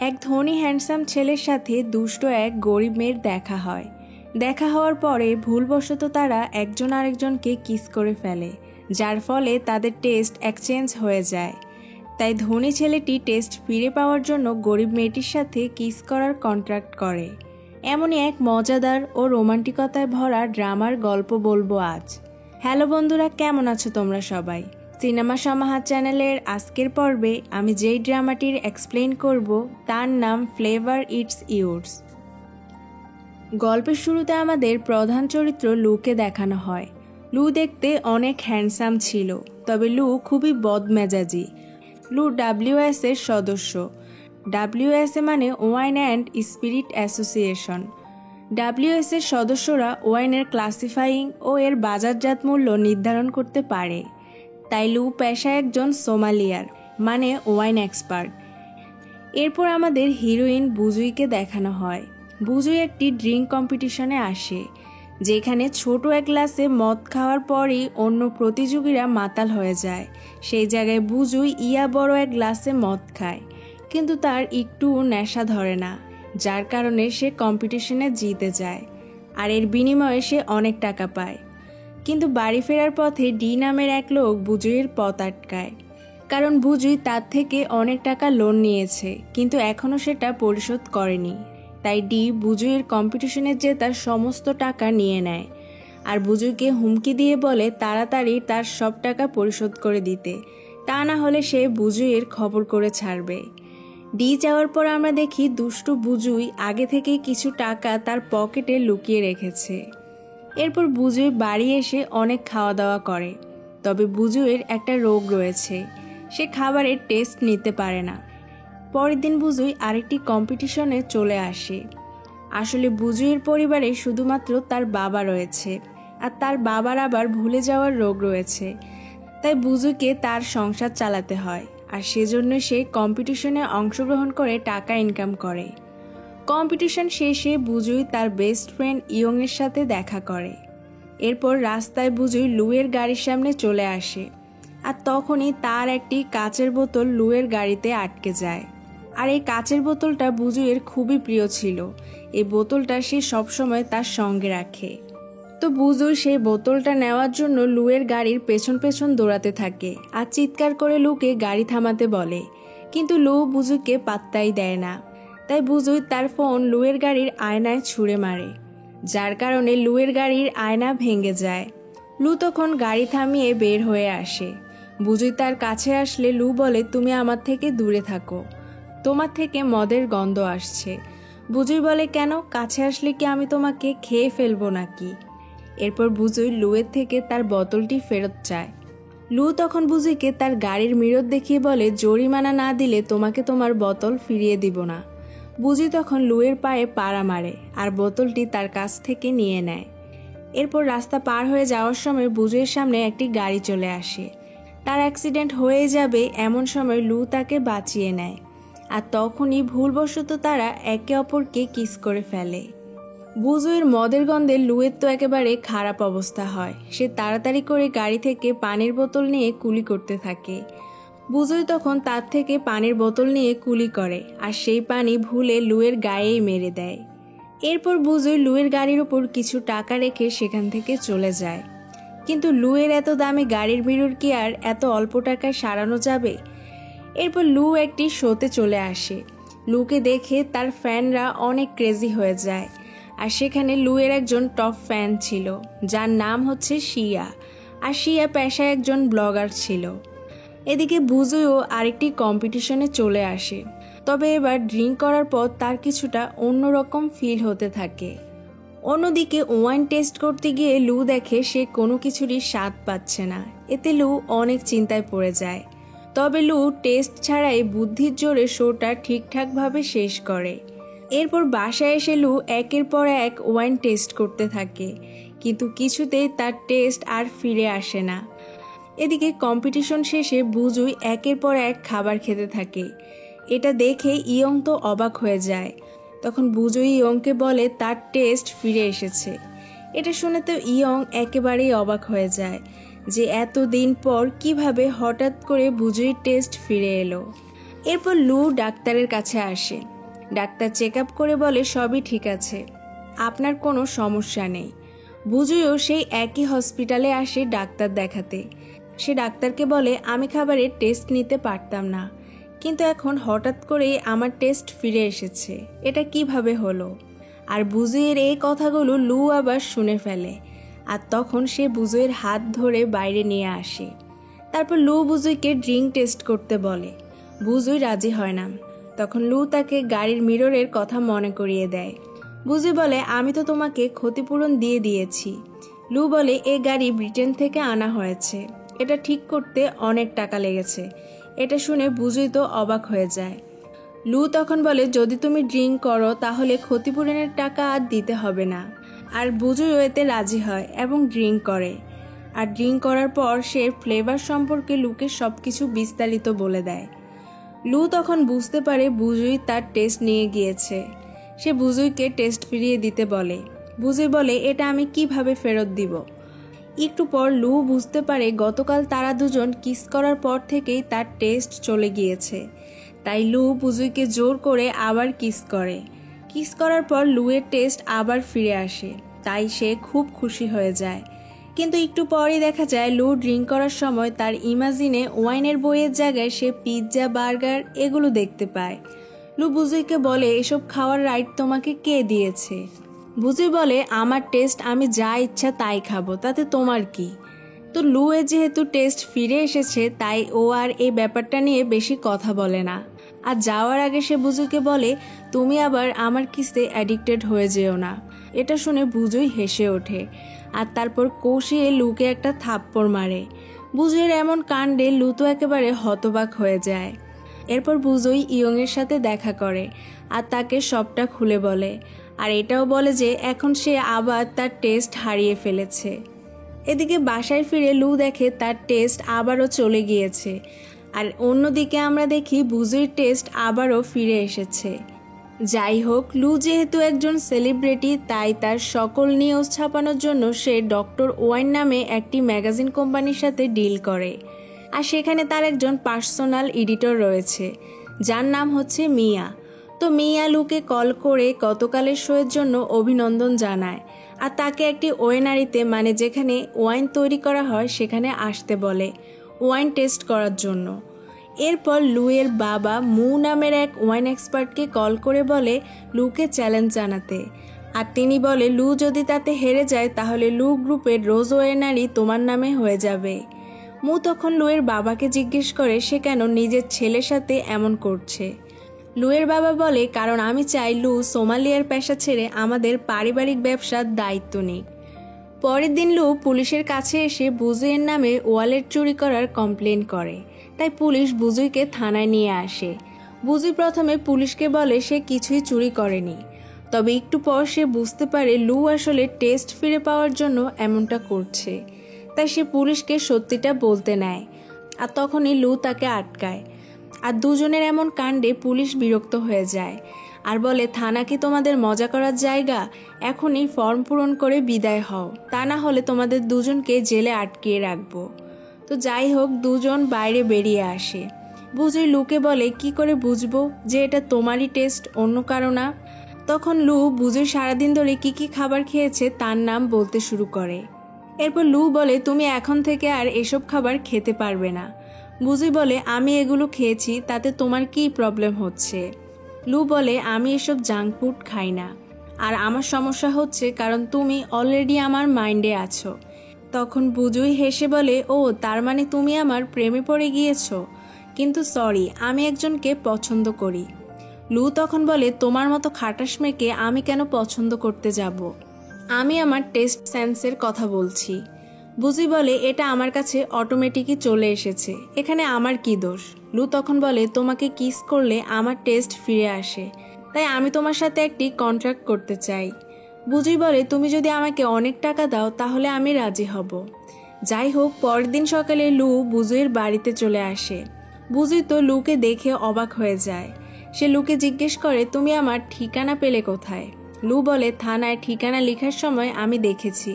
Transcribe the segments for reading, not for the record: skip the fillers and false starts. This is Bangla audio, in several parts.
এক ধনী হ্যান্ডসাম ছেলের সাথে দুষ্ট এক গরিব মেয়ের দেখা হয়। দেখা হওয়ার পরে ভুলবশত তারা একজন আরেকজনকে কিস করে ফেলে, যার ফলে তাদের টেস্ট এক্সচেঞ্জ হয়ে যায়। তাই ধনী ছেলেটি টেস্ট ফিরে পাওয়ার জন্য গরিব মেয়েটির সাথে কিস করার কন্ট্রাক্ট করে। এমনই এক মজাদার ও রোমান্টিকতায় ভরা ড্রামার গল্প বলবো আজ। হ্যালো বন্ধুরা, কেমন আছো তোমরা সবাই? সিনেমা সমাহার চ্যানেলের আজকের পর্বে আমি যেই ড্রামাটির এক্সপ্লেন করব তার নাম ফ্লেভার ইটস ইয়োর্স। গল্পের শুরুতে আমাদের প্রধান চরিত্র লুকে দেখানো হয়। লু দেখতে অনেক হ্যান্ডসাম ছিল, তবে লু খুবই বদমেজাজি। লু WS এর সদস্য। WS মানে wine and spirit association. WS এর সদস্যরা ওয়াইনের ক্লাসিফাইং ও এর বাজারজাত মূল্য নির্ধারণ করতে পারে। তাই লু পেশায় একজন সোমালিয়ার মানে ওয়াইন এক্সপার্ট। এরপর আমাদের হিরোইন বুজুইকে দেখানো হয়। বুজুই একটি ড্রিঙ্ক কম্পিটিশনে আসে, যেখানে ছোট এক গ্লাসে মদ খাওয়ার পরই অন্য প্রতিযোগীরা মাতাল হয়ে যায়। সেই জায়গায় বুজুই বড় এক গ্লাসে মদ খায়, কিন্তু তার একটু নেশা ধরে না, যার কারণে সে কম্পিটিশনে জিতে যায় আর এর বিনিময়ে সে অনেক টাকা পায়। কিন্তু বাড়ি ফেরার পথে ডি নামের এক লোক বুজুইয়ের পথ আটকায়, কারণ বুজুই তার থেকে অনেক টাকা লোন নিয়েছে, কিন্তু এখনও সেটা পরিশোধ করেনি। তাই ডি বুজুইয়ের কম্পিটিশনে জেতার সমস্ত টাকা নিয়ে নেয় আর বুজুইকে হুমকি দিয়ে বলে তাড়াতাড়ি তার সব টাকা পরিশোধ করে দিতে, তা না হলে সে বুজুইয়ের খবর করে ছাড়বে। ডি যাওয়ার পর আমরা দেখি দুষ্টু বুজুই আগে থেকেই কিছু টাকা তার পকেটে লুকিয়ে রেখেছে। এরপর বুজুই বাড়ি এসে অনেক খাওয়া দাওয়া করে, তবে বুজুইয়ের একটা রোগ রয়েছে, সে খাবারের টেস্ট নিতে পারে না। পরের দিন বুজুই আরেকটি কম্পিটিশনে চলে আসে। আসলে বুজুইয়ের পরিবারে শুধুমাত্র তার বাবা রয়েছে, আর তার বাবার আবার ভুলে যাওয়ার রোগ রয়েছে। তাই বুজুইকে তার সংসার চালাতে হয়, আর সেজন্য সে কম্পিটিশনে অংশগ্রহণ করে টাকা ইনকাম করে। কম্পিটিশন শেষে বুজুই তার বেস্ট ফ্রেন্ড ইয়ংয়ের সাথে দেখা করে। এরপর রাস্তায় বুজুই লুয়ের গাড়ির সামনে চলে আসে, আর তখনই তার একটি কাচের বোতল লুয়ের গাড়িতে আটকে যায়। আর এই কাচের বোতলটা বুজুইয়ের খুবই প্রিয় ছিল। এই বোতলটা সে সবসময় তার সঙ্গে রাখে। তো বুজুই সেই বোতলটা নেওয়ার জন্য লুয়ের গাড়ির পেছন পেছন দৌড়াতে থাকে আর চিৎকার করে লুকে গাড়ি থামাতে বলে, কিন্তু লু বুজুইকে পাত্তাই দেয় না। তাই বুজুই তার ফোন লুয়ের গাড়ির আয়নায় ছুঁড়ে মারে, যার কারণে লুয়ের গাড়ির আয়না ভেঙে যায়। লু তখন গাড়ি থামিয়ে বের হয়ে আসে। বুজুই তার কাছে আসলে লু বলে, তুমি আমার থেকে দূরে থাকো, তোমার থেকে মদের গন্ধ আসছে। বুজুই বলে, কেন? কাছে আসলে কি আমি তোমাকে খেয়ে ফেলবো নাকি? এরপর বুজুই লুয়ের থেকে তার বোতলটি ফেরত চায়। লু তখন বুজুইকে তার গাড়ির মিরর দেখিয়ে বলে, জরিমানা না দিলে তোমাকে তোমার বোতল ফিরিয়ে দিব না। বুজুই তখন লুয়ের পায়ে পাড়া মারে আর বোতলটি তার কাছ থেকে নিয়ে নেয়। এরপর রাস্তা পার হয়ে যাওয়ার সময় বুজুইয়ের সামনে একটি গাড়ি চলে আসে। তার অ্যাক্সিডেন্ট হয়ে যাবে এমন সময় লু তাকে বাঁচিয়ে নেয়, আর তখনই ভুলবশত তারা একে অপরকে কিস করে ফেলে। বুজুইয়ের মদের গন্ধে লুয়ের তো একেবারে খারাপ অবস্থা হয়। সে তাড়াতাড়ি করে গাড়ি থেকে পানির বোতল নিয়ে কুলি করতে থাকে। বুজুই তখন তার থেকে পানির বোতল নিয়ে কুলি করে, আর সেই পানি ভুলে লুয়ের গায়েই মেরে দেয়। এরপর বুজুই লুয়ের গাড়ির উপর কিছু টাকা রেখে সেখান থেকে চলে যায়। কিন্তু লুয়ের এত দামি গাড়ির মিরর কি আর এত অল্প টাকায় সারানো যাবে? এরপর লু একটি শোতে চলে আসে। লুকে দেখে তার ফ্যানরা অনেক ক্রেজি হয়ে যায়, আর সেখানে লুয়ের একজন টপ ফ্যান ছিল, যার নাম হচ্ছে শিয়া, আর শিয়া পেশায় একজন ব্লগার ছিল। এদিকে বুজুইও আরেকটি কম্পিটিশনে চলে আসে, তবে এবার ড্রিঙ্ক করার পর তার কিছুটা অন্যরকম ফিল হতে থাকে। অন্যদিকে ওয়াইন টেস্ট করতে গিয়ে লু দেখে সে কোনো কিছুরই স্বাদ পাচ্ছে না। এতে লু অনেক চিন্তায় পড়ে যায়। তবে লু টেস্ট ছাড়াই বুদ্ধির জোরে শোটা ঠিকঠাকভাবে শেষ করে। এরপর বাসায় এসে লু একের পর এক ওয়াইন টেস্ট করতে থাকে, কিন্তু কিছুতেই তার টেস্ট আর ফিরে আসে না। এদিকে কম্পিটিশন শেষে বুজুই একের পর এক খাবার খেতে থাকে। এটা দেখে ইয়ং তো অবাক হয়ে যায়। তখন বুজুই ইয়ংকে বলে তার টেস্ট ফিরে এসেছে। এটা শুনে তো ইয়ং একেবারেই অবাক হয়ে যায় যে এতদিন পর কিভাবে হঠাৎ করে বুজুইয়ের টেস্ট ফিরে এলো। এরপর লু ডাক্তারের কাছে আসে। ডাক্তার চেক আপ করে বলে সবই ঠিক আছে, আপনার কোনো সমস্যা নেই। বুজুইও সেই একই হসপিটালে আসে ডাক্তার দেখাতে। সে ডাক্তারকে বলে আমি খাবারের টেস্ট নিতে পারতাম না, কিন্তু এখন হঠাৎ করেই আমার টেস্ট ফিরে এসেছে, এটা কিভাবে হলো? আর বুজুইয়ের এই কথাগুলো লু আবার শুনে ফেলে, আর তখন সে বুজুইয়ের হাত ধরে বাইরে নিয়ে আসে। তারপর লু বুজুইকে ড্রিঙ্ক টেস্ট করতে বলে। বুজুই রাজি হয় না। তখন লু তাকে গাড়ির মিররের কথা মনে করিয়ে দেয়। বুজুই বলে আমি তো তোমাকে ক্ষতিপূরণ দিয়ে দিয়েছি। লু বলে এই গাড়ি ব্রিটেন থেকে আনা হয়েছে, এটা ঠিক করতে অনেক টাকা লেগেছে। এটা শুনে বুজুই তো অবাক হয়ে যায়। লু তখন বলে যদি তুমি ড্রিঙ্ক করো তাহলে ক্ষতিপূরণের টাকা আর দিতে হবে না। আর বুজুইও এতে রাজি হয় এবং ড্রিঙ্ক করে। আর ড্রিঙ্ক করার পর সে ফ্লেভার সম্পর্কে লুকে সব কিছু বিস্তারিত বলে দেয়। লু তখন বুঝতে পারে বুজুই তার টেস্ট নিয়ে গিয়েছে। সে বুজুইকে টেস্ট ফিরিয়ে দিতে বলে। বুজুই বলে এটা আমি কিভাবে ফেরত দিব? একটু পর লু বুঝতে পারে গতকাল তারা দুজন কিস করার পর থেকেই তার টেস্ট চলে গিয়েছে। তাই লু বুজুইকে জোর করে আবার কিস করে। কিস করার পর লুয়ের টেস্ট আবার ফিরে আসে, তাই সে খুব খুশি হয়ে যায়। কিন্তু একটু পরেই দেখা যায় লু ড্রিঙ্ক করার সময় তার ইমাজিনে ওয়াইনের বইয়ের জায়গায় সে পিৎজা, বার্গার এগুলো দেখতে পায়। লু বুজুইকে বলে এসব খাওয়ার রাইট তোমাকে কে দিয়েছে? বুজুই বলে আমার টেস্ট, আমি যা ইচ্ছা তাই খাবো, তাতে তোমার কি? তো লুয়ের যেহেতু টেস্ট ফিরে এসেছে তাই ও আর এই ব্যাপারটা নিয়ে বেশি কথা বলে না। আর যাওয়ার আগে সে বুজুইকে বলে তুমি আবার আমার কিসে অ্যাডিক্টেড হয়ে যেও না। এটা শুনে বুজুই হেসে ওঠে আর তারপর কষিয়ে লুকে একটা থাপ্পড় মারে। বুজুইয়ের এমন কাণ্ডে লু তো একেবারে হতবাক হয়ে যায়। এরপর বুজুই ইয়ংয়ের সাথে দেখা করে আর তাকে সবটা খুলে বলে, আর এটাও বলে যে এখন সে আবার তার টেস্ট হারিয়ে ফেলেছে। এদিকে বাসায় ফিরে লু দেখে তার টেস্ট আবারও চলে গিয়েছে, আর অন্যদিকে আমরা দেখি বুজুইর টেস্ট আবারও ফিরে এসেছে। যাই হোক, লু যেহেতু একজন সেলিব্রিটি তাই তার সকল নিউজ ছাপানোর জন্য সে ডক্টর ওয়াইন নামে একটি ম্যাগাজিন কোম্পানির সাথে ডিল করে। আর সেখানে তার একজন পার্সোনাল এডিটর রয়েছে যার নাম হচ্ছে মিয়া। তো মিয়া লুকে কল করে গতকালের শোয়ের জন্য অভিনন্দন জানায় আর তাকে একটি ওয়েনারিতে মানে যেখানে ওয়াইন তৈরি করা হয় সেখানে আসতে বলে ওয়াইন টেস্ট করার জন্য। এরপর লুয়ের বাবা মু নামের এক ওয়াইন এক্সপার্টকে কল করে বলে লুকে চ্যালেঞ্জ জানাতে। আর তিনি বলে লু যদি তাতে হেরে যায় তাহলে লু গ্রুপের রোজ ওয়েনারি তোমার নামে হয়ে যাবে। মু তখন লুয়ের বাবাকে জিজ্ঞেস করে সে কেন নিজের ছেলের সাথে এমন করছে। লুয়ের বাবা বলে কারণ আমি চাই লু সোমালিয়ার পেশা ছেড়ে আমাদের পারিবারিক ব্যবসার দায়িত্ব নিক। পরের দিন লু পুলিশের কাছে এসে বুজুইয়ের নামে ওয়ালেট চুরি করার কমপ্লেন করে, তাই পুলিশ বুজুইকে থানায় নিয়ে আসে। বুজুই প্রথমে পুলিশকে বলে সে কিছুই চুরি করেনি, তবে একটু পর সে বুঝতে পারে লু আসলে টেস্ট ফিরে পাওয়ার জন্য এমনটা করছে, তাই সে পুলিশকে সত্যিটা বলতে নেয়। আর তখনই লু তাকে আটকায়। আর দুজনের এমন কাণ্ডে পুলিশ বিরক্ত হয়ে যায় আর বলে থানা কি তোমাদের মজা করার জায়গা? এখনই ফর্ম পূরণ করে বিদায় হও, তা না হলে তোমাদের দুজনকে জেলে আটকিয়ে রাখবো। তো যাই হোক, দুজন বাইরে বেরিয়ে আসে। বুজুই লুকে বলে কি করে বুঝবো যে এটা তোমারই টেস্ট, অন্য কারো না? তখন লু বুজুই সারাদিন ধরে কি কি খাবার খেয়েছে তার নাম বলতে শুরু করে। এরপর লু বলে তুমি এখন থেকে আর এসব খাবার খেতে পারবে না। বুজুই বলে আমি এগুলো খেয়েছি, তাতে তোমার কি প্রবলেম হচ্ছে? লু বলে আমি এসব জাঙ্ক ফুড খাই না, আর আমার সমস্যা হচ্ছে কারণ তুমি অলরেডি আমার মাইন্ডে আছো। তখন বুজুই হেসে বলে ও তার মানে তুমি আমার প্রেমে পড়ে গিয়েছো, কিন্তু সরি, আমি একজনকে পছন্দ করি। লু তখন বলে তোমার মতো খাটাস মেয়েকে আমি কেন পছন্দ করতে যাব? আমি আমার টেস্ট সেন্সের কথা বলছি। বুজুই বলে এটা আমার কাছে অটোমেটিকই চলে এসেছে, এখানে আমার কি দোষ? লু তখন বলে তোমাকে কিস করলে আমার টেস্ট ফিরে আসে, তাই আমি তোমার সাথে একটি কন্ট্রাক্ট করতে চাই। বুজুই বলে তুমি যদি আমাকে অনেক টাকা দাও তাহলে আমি রাজি হব। যাই হোক, পরের দিন সকালে লু বুজুইয়ের বাড়িতে চলে আসে। বুজুই তো লুকে দেখে অবাক হয়ে যায়। সে লুকে জিজ্ঞেস করে তুমি আমার ঠিকানা পেলে কোথায়? লু বলে থানায় ঠিকানা লেখার সময় আমি দেখেছি।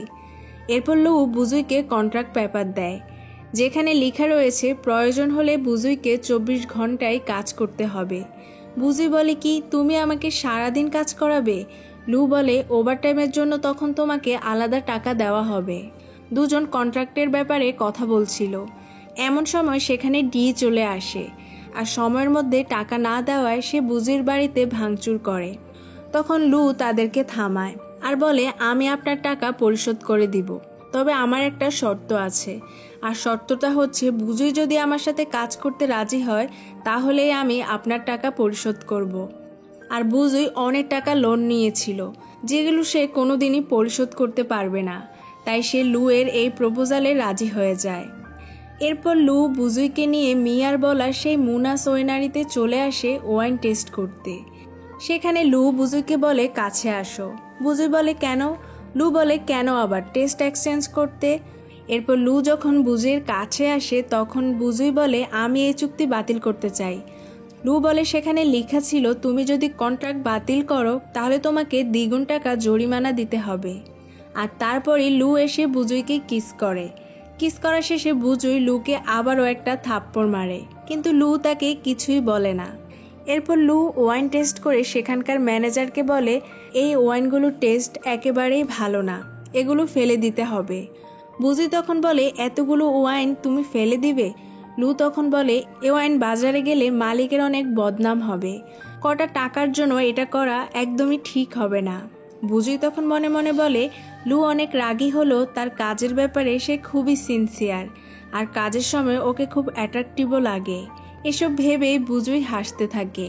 এরপর লু বুজুইকে কন্ট্রাক্ট পেপার দেয়, যেখানে লেখা রয়েছে প্রয়োজন হলে বুজুইকে 24 ঘন্টায় কাজ করতে হবে। বুঝি বলে কি তুমি আমাকে সারাদিন কাজ করাবে? লু বলে ওভারটাইমের জন্য তখন তোমাকে আলাদা টাকা দেওয়া হবে। দুজন কন্ট্রাক্টের ব্যাপারে কথা বলছিল। এমন সময় সেখানে ডি চলে আসে, আর সময়ের মধ্যে টাকা না দেওয়ায় সে বুজির বাড়িতে ভাঙচুর করে। তখন লু তাদেরকে থামায় আর বলে আমি আপনার টাকা পরিশোধ করে দিব, তবে আমার একটা শর্ত আছে, আর শর্তটা হচ্ছে বুজি যদি আমার সাথে কাজ করতে রাজি হয় তাহলেই আমি আপনার টাকা পরিশোধ করব। আর বুজি অনেক টাকা লোন নিয়েছিল যেগুলো সে কোনোদিনই পরিশোধ করতে পারবে না, তাই সে লুয়ের এই প্রপোজালে রাজি হয়ে যায়। এরপর লু বুজুইকে নিয়ে মিয়ার বলা সেই মুনাস ওয়েনারিতে চলে আসে ওয়াইন টেস্ট করতে। সেখানে লু বুজুইকে বলে কাছে আসো। বুজুই বলে কেন? লু বলে কেন আবার টেস্ট এক্সচেঞ্জ করতে? এরপর লু যখন বুজুইয়ের কাছে আসে তখন বুজুই বলে আমি এই চুক্তি বাতিল করতে চাই। লু বলে সেখানে লেখা ছিল তুমি যদি কন্ট্রাক্ট বাতিল করো তাহলে তোমাকে দ্বিগুণ টাকা জরিমানা দিতে হবে। আর তারপরই লু এসে বুজুইকে কিস করে। কিস করা শেষে বুজুই লুকে আবারও একটা থাপ্পড় মারে, কিন্তু লু তাকে কিছুই বলে না। এরপর লু ওয়াইন টেস্ট করে সেখানকার ম্যানেজারকে বলে এই ওয়াইনগুলোর টেস্ট একেবারেই ভালো না, এগুলো ফেলে দিতে হবে। বুজি তখন বলে এতগুলো ওয়াইন তুমি ফেলে দিবে? লু তখন বলে এ ওয়াইন বাজারে গেলে মালিকের অনেক বদনাম হবে, কটা টাকার জন্য এটা করা একদমই ঠিক হবে না। বুজি তখন মনে মনে বলে লু অনেক রাগী হলো, তার কাজের ব্যাপারে সে খুবই সিনসিয়ার, আর কাজের সময় ওকে খুব অ্যাট্রাকটিভও লাগে। এসব ভেবে বুজুই হাসতে থাকে।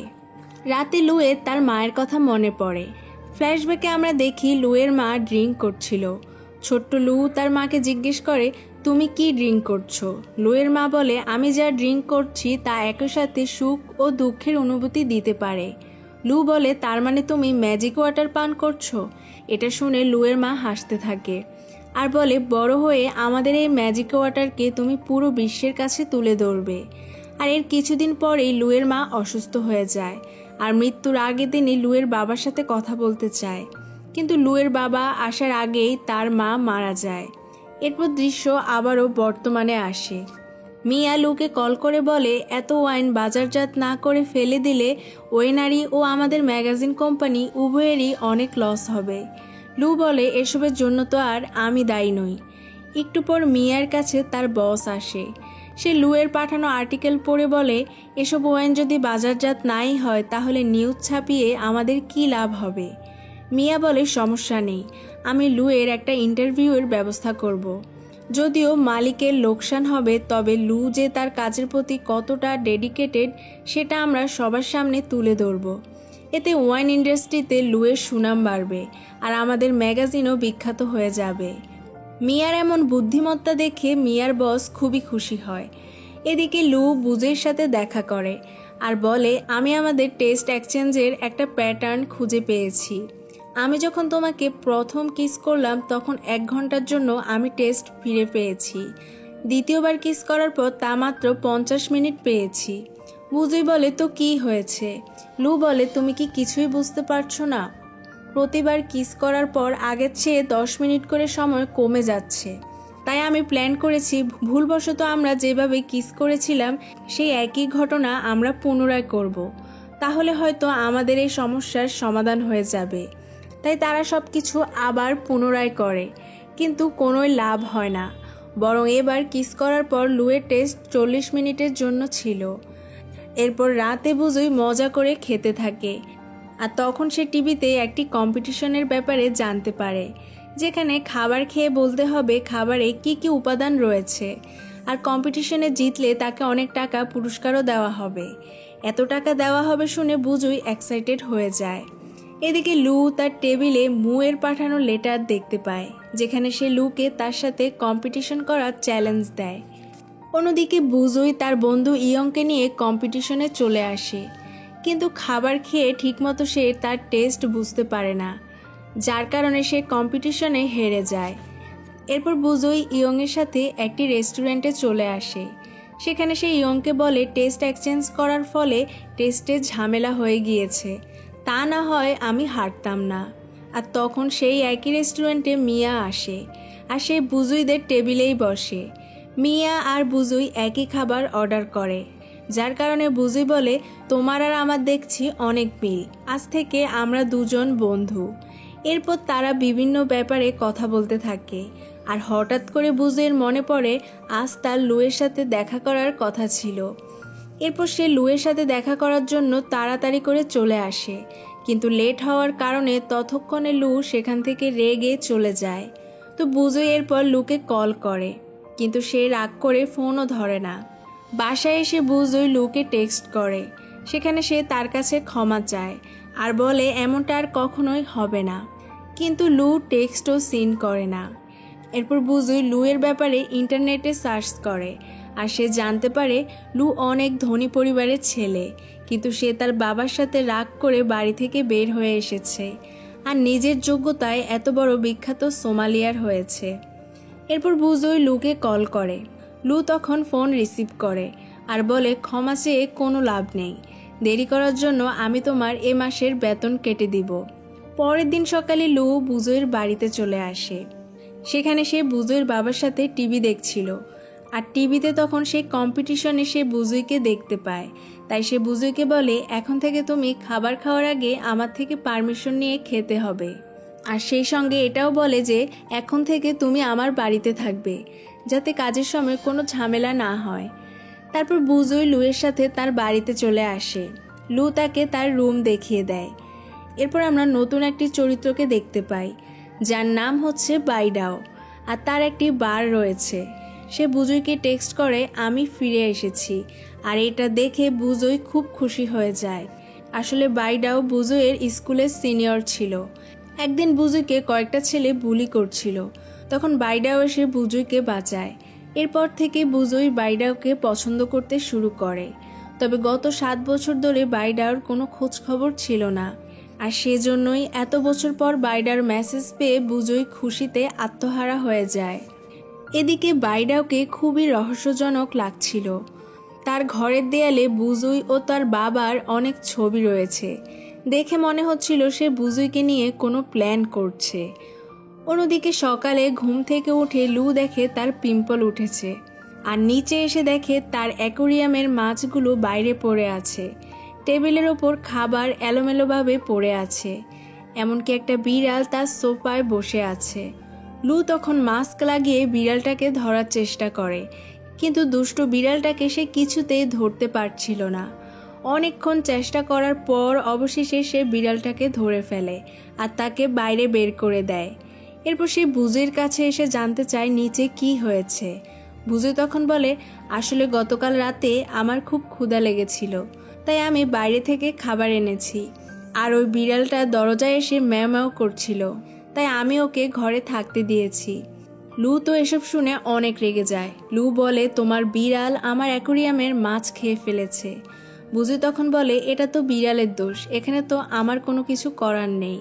রাতে লুয়ের তার মায়ের কথা মনে পড়ে। ফ্ল্যাশব্যাকে আমরা দেখি লুয়ের মা ড্রিঙ্ক করছিল। ছোট্ট লু তার মাকে জিজ্ঞেস করে তুমি কি ড্রিঙ্ক করছো? লুয়ের মা বলে আমি যা ড্রিঙ্ক করছি তা একই সাথে সুখ ও দুঃখের অনুভূতি দিতে পারে। লু বলে তার মানে তুমি ম্যাজিক ওয়াটার পান করছো? এটা শুনে লুয়ের মা হাসতে থাকে আর বলে বড় হয়ে আমাদের এই ম্যাজিক ওয়াটারকে তুমি পুরো বিশ্বের কাছে তুলে ধরবে। আর এর কিছুদিন পরেই লুয়ের মা অসুস্থ হয়ে যায়, আর মৃত্যুর আগে তিনি লুয়ের বাবার সাথে কথা বলতে চায়, কিন্তু লুয়ের বাবা আসার আগেই তার মা মারা যায়। এরপর দৃশ্য আবারও বর্তমানে আসে। মিয়া লুকে কল করে বলে এত ওয়াইন বাজারজাত না করে ফেলে দিলে ওয়েনারি ও আমাদের ম্যাগাজিন কোম্পানি উভয়েরই অনেক লস হবে। লু বলে এসবের জন্য তো আর আমি দায়ী নই। একটু পর মিয়ার কাছে তার বস আসে। সে লুয়ের পাঠানো আর্টিকেল পড়ে বলে এসব ওয়াইন যদি বাজারজাত নাই হয় তাহলে নিউজ ছাপিয়ে আমাদের কি লাভ হবে? মিয়া বলে সমস্যা নেই, আমি লুয়ের একটা ইন্টারভিউয়ের ব্যবস্থা করব। যদিও মালিকের লোকসান হবে, তবে লু যে তার কাজের প্রতি কতটা ডেডিকেটেড সেটা আমরা সবার সামনে তুলে ধরব। এতে ওয়াইন ইন্ডাস্ট্রিতে লুয়ের সুনাম বাড়বে, আর আমাদের ম্যাগাজিনও বিখ্যাত হয়ে যাবে। মিয়ার এমন বুদ্ধিমত্তা দেখে মিয়ার বস খুবই খুশি হয়। এদিকে লু বুজের সাথে দেখা করে আর বলে আমি আমাদের টেস্ট এক্সচেঞ্জের একটা প্যাটার্ন খুঁজে পেয়েছি। আমি যখন তোমাকে প্রথম কিস করলাম তখন 1 ঘন্টার জন্য আমি টেস্ট ফিরে পেয়েছি। দ্বিতীয়বার কিস করার পর তা মাত্র 50 মিনিট পেয়েছি। বুজুই বলে তো কি হয়েছে? লু বলে তুমি কি কিছুই বুঝতে পারছো না? প্রতিবার কিস করার পর আগের চেয়ে 10 মিনিট করে সময় কমে যাচ্ছে। তাই আমি প্ল্যান করেছি ভুলবশত আমরা যেভাবে কিস করেছিলাম সেই একই ঘটনা আমরা পুনরায় করব। তাহলে হয়তো আমাদের এই সমস্যার সমাধান হয়ে যাবে। তাই তারা সব কিছু আবার পুনরায় করে, কিন্তু কোনোই লাভ হয় না। বরং এবার কিস করার পর লুয়ের টেস্ট 40 মিনিটের জন্য ছিল। এরপর রাতে বুঝুই মজা করে খেতে থাকে, আর তখন সে টিভিতে একটি কম্পিটিশনের ব্যাপারে জানতে পারে, যেখানে খাবার খেয়ে বলতে হবে খাবারে কি কি উপাদান রয়েছে, আর কম্পিটিশনে জিতলে তাকে অনেক টাকা পুরস্কারও দেওয়া হবে। এত টাকা দেওয়া হবে শুনে বুঝুই এক্সাইটেড হয়ে যায়। এদিকে লু তার টেবিলে মুয়ের পাঠানো লেটার দেখতে পায়, যেখানে সে লুকে তার সাথে কম্পিটিশন করার চ্যালেঞ্জ দেয়। অন্যদিকে বুজুই তার বন্ধু ইয়ংকে নিয়ে কম্পিটিশনে চলে আসে, কিন্তু খাবার খেয়ে ঠিকমতো সে তার টেস্ট বুঝতে পারে না, যার কারণে সে কম্পিটিশনে হেরে যায়। এরপর বুজুই ইয়ংয়ের সাথে একটি রেস্টুরেন্টে চলে আসে। সেখানে সে ইয়ংকে বলে টেস্ট এক্সচেঞ্জ করার ফলে টেস্টে ঝামেলা হয়ে গিয়েছে, তা না হয় আমি হারতাম না। আর তখন সেই একই রেস্টুরেন্টে মিয়া আসে, আর সে বুজুইদের টেবিলেই বসে। মিয়া আর বুজুই একই খাবার অর্ডার করে। যার কারণে বুঝি বলে তোমার আর আমার দেখছি অনেক মিল, আজ থেকে আমরা দুজন বন্ধু। এরপর তারা বিভিন্ন ব্যাপারে কথা বলতে থাকে। আর হঠাৎ করে বুঝির মনে পড়ে আজ তার লুয়ের সাথে দেখা করার কথা ছিল। এরপর সে লুয়ের সাথে দেখা করার জন্য তাড়াতাড়ি করে চলে আসে, কিন্তু লেট হওয়ার কারণে ততক্ষণে লু সেখান থেকে রেগে চলে যায়। তো বুঝি এরপর লুকে কল করে, কিন্তু সে রাগ করে ফোনও ধরে না। বাসায় এসে বুঝি লুকে টেক্সট করে, সেখানে সে তার কাছে ক্ষমা চায় আর বলে এমনটা আর কখনোই হবে না, কিন্তু লু টেক্সটও সিন করে না। এরপর বুঝি লুয়ের ব্যাপারে ইন্টারনেটে সার্চ করে আর সে জানতে পারে লু অনেক ধনী পরিবারের ছেলে, কিন্তু সে তার বাবার সাথে রাগ করে বাড়ি থেকে বের হয়ে এসেছে আর নিজের যোগ্যতায় এত বড় বিখ্যাত সোমালিয়ার হয়েছে। এরপর বুঝি লুকে কল করে। লু তখন ফোন রিসিভ করে আর বলে ক্ষমা চেয়ে কোনো লাভ নেই, দেরি করার জন্য আমি তোমার এ মাসের বেতন কেটে দিব। পরের দিন সকালে লু বুঝির বাড়িতে চলে আসে। সেখানে সে বুঝির বাবার সাথে টিভি দেখছিল আর টিভিতে তখন সেই কম্পিটিশনে সে বুঝিকে দেখতে পায়। তাই সে বুঝিকে বলে এখন থেকে তুমি খাবার খাওয়ার আগে আমার থেকে পারমিশন নিয়ে খেতে হবে, আর সেই সঙ্গে এটাও বলে যে এখন থেকে তুমি আমার বাড়িতে থাকবে, যাতে কাজের সময় কোনো ঝামেলা না হয়। তারপর বুঝি লুয়ের সাথে তার বাড়িতে চলে আসে। লু তাকে তার রুম দেখিয়ে দেয়। এরপর আমরা নতুন একটি চরিত্রকে দেখতে পাই, যার নাম হচ্ছে বাইডাও, আর তার একটি বার রয়েছে। সে বুঝইকে টেক্সট করে আমি ফিরে এসেছি, আর এটা দেখে বুঝই খুব খুশি হয়ে যায়। আসলে বাইডাও বুঝইয়ের স্কুলের সিনিয়র ছিল। একদিন বুঝইকে কয়েকটা ছেলে বুলি করছিল, তখন বাইডাও এসে বুঝইকে বাঁচায়। এরপর থেকে বুঝই বাইডাওকে পছন্দ করতে শুরু করে। তবে গত 7 বছর ধরে বাইডাওর কোনো খোঁজ খবর ছিল না, আর সেজন্যই এত বছর পর বাইডার মেসেজ পেয়ে বুঝই খুশিতে আত্মহারা হয়ে যায়। এদিকে বাইডাওকে খুবই রহস্যজনক লাগছিল। তার ঘরের দেয়ালে বুঝই ও তার বাবার অনেক ছবি রয়েছে, দেখে মনে হচ্ছিল সে বুঝইকে নিয়ে কোনো প্ল্যান করছে। অন্যদিকে সকালে ঘুম থেকে উঠে লু দেখে তার পিম্পল উঠেছে, আর নিচে এসে দেখে তার অ্যাকোরিয়ামের মাছগুলো বাইরে পড়ে আছে। টেবিলের ওপর খাবার এলোমেলোভাবে পড়ে আছে, এমনকি একটা বিড়াল তার সোফায় বসে আছে। লু তখন মাস্ক লাগিয়ে বিড়ালটাকে ধরার চেষ্টা করে, কিন্তু দুষ্টু বিড়ালটাকে সে কিছুতেই ধরতে পারছিল না। অনেকক্ষণ চেষ্টা করার পর অবশেষে সে বিড়ালটাকে ধরে ফেলে আর তাকে বাইরে বের করে দেয়। এরপর সে বুঝির কাছে এসে জানতে চায় নিচে কি হয়েছে। বুঝি তখন বলে আসলে গতকাল রাতে আমার খুব ক্ষুধা লেগেছিল, তাই আমি বাইরে থেকে খাবার এনেছি, আর ওই বিড়ালটা দরজায় এসে ম্যাও ম্যাও করছিল, তাই আমি ওকে ঘরে থাকতে দিয়েছি। লু তো এসব শুনে অনেক রেগে যায়। লু বলে তোমার বিড়াল আমার অ্যাকোরিয়ামের মাছ খেয়ে ফেলেছে। বুঝি তখন বলে এটা তো বিড়ালের দোষ, এখানে তো আমার কোনো কিছু করার নেই।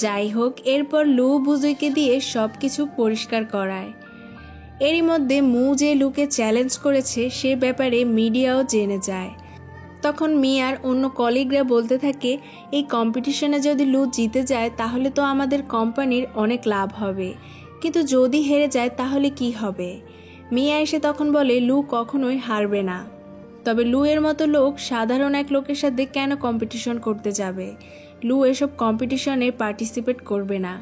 যাই হোক, এরপর লু বুঝিকে দিয়ে সব কিছু পরিষ্কার করায়। এরই মধ্যে মু যে লুকে চ্যালেঞ্জ করেছে সে ব্যাপারে মিডিয়াও জেনে যায়। তখন মিয়ার অন্য কলিগরা বলতে থাকে এই কম্পিটিশনে যদি লু জিতে যায় তাহলে তো আমাদের কোম্পানির অনেক লাভ হবে, কিন্তু যদি হেরে যায় তাহলে কি হবে। মিয়া এসে তখন বলে লু কখনোই হারবে না, তবে লু এর মতো লোক সাধারণ এক লোকের সাথে কেন কম্পিটিশন করতে যাবে, লু এসব কম্পিটিশনে পার্টিসিপেট করবে না।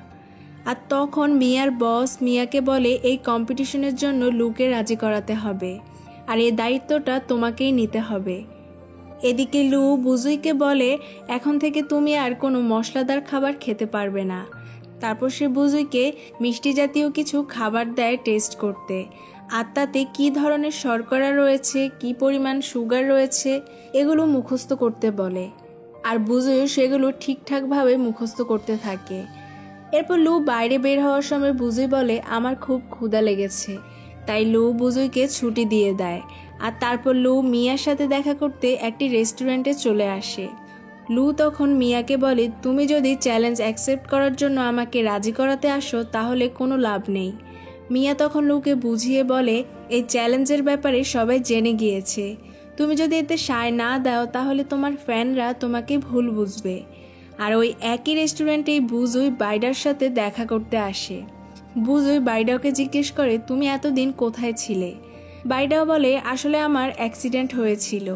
আর তখন মিয়ার বস মিয়াকে বলে এই কম্পিটিশনের জন্য লুকে রাজি করাতে হবে, আর এই দায়িত্বটা তোমাকেই নিতে হবে। এদিকে লু বুঝুইকে বলে এখন থেকে তুমি আর কোনো মশলাদার খাবার খেতে পারবে না। তারপর সে বুঝুইকে মিষ্টি জাতীয় কিছু খাবার দেয় টেস্ট করতে, আর তাতে কী ধরনের শর্করা রয়েছে, কী পরিমাণ সুগার রয়েছে এগুলো মুখস্থ করতে বলে, আর বুঝুইও সেগুলো ঠিকঠাকভাবে মুখস্থ করতে থাকে। এরপর লু বাইরে বের হওয়ার সময় বুঝুই বলে আমার খুব ক্ষুধা লেগেছে, তাই লু বুঝুইকে ছুটি দিয়ে দেয়। আর তারপর লু মিয়ার সাথে দেখা করতে একটি রেস্টুরেন্টে চলে আসে। লু তখন মিয়াকে বলে তুমি যদি চ্যালেঞ্জ অ্যাকসেপ্ট করার জন্য আমাকে রাজি করাতে আসো তাহলে কোনো লাভ নেই। মিয়া তখন লুকে বুঝিয়ে বলে এই চ্যালেঞ্জের ব্যাপারে সবাই জেনে গিয়েছে, তুমি যদি এতে সায় না দাও তাহলে তোমার ফ্যানরা তোমাকে ভুল বুঝবে। আর ওই একই রেস্টুরেন্টেই বুঝুই বাইডার সাথে দেখা করতে আসে। বুঝুই বাইডাওকে জিজ্ঞেস করে তুমি এতদিন কোথায় ছিলে। বাইডাও বলে আসলে আমার অ্যাক্সিডেন্ট হয়েছিল,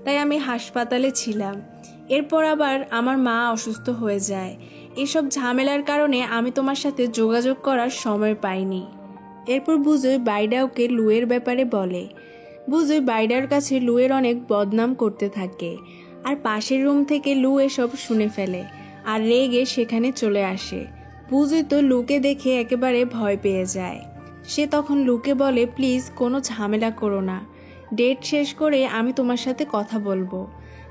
তাই আমি হাসপাতালে ছিলাম। এরপর আবার আমার মা অসুস্থ হয়ে যায়। এসব ঝামেলার কারণে আমি তোমার সাথে যোগাযোগ করার সময় পাইনি। এরপর বুজুই বাইডাওকে লুয়ের ব্যাপারে বলে। বুজুই বাইডার কাছে লুয়ের অনেক বদনাম করতে থাকে, আর পাশের রুম থেকে লু এসব শুনে ফেলে আর রেগে সেখানে চলে আসে। বুজুই তো লুকে দেখে একেবারে ভয় পেয়ে যায়। সে তখন লুকে বলে, প্লিজ কোনো ঝামেলা করো না, ডেট শেষ করে আমি তোমার সাথে কথা বলবো।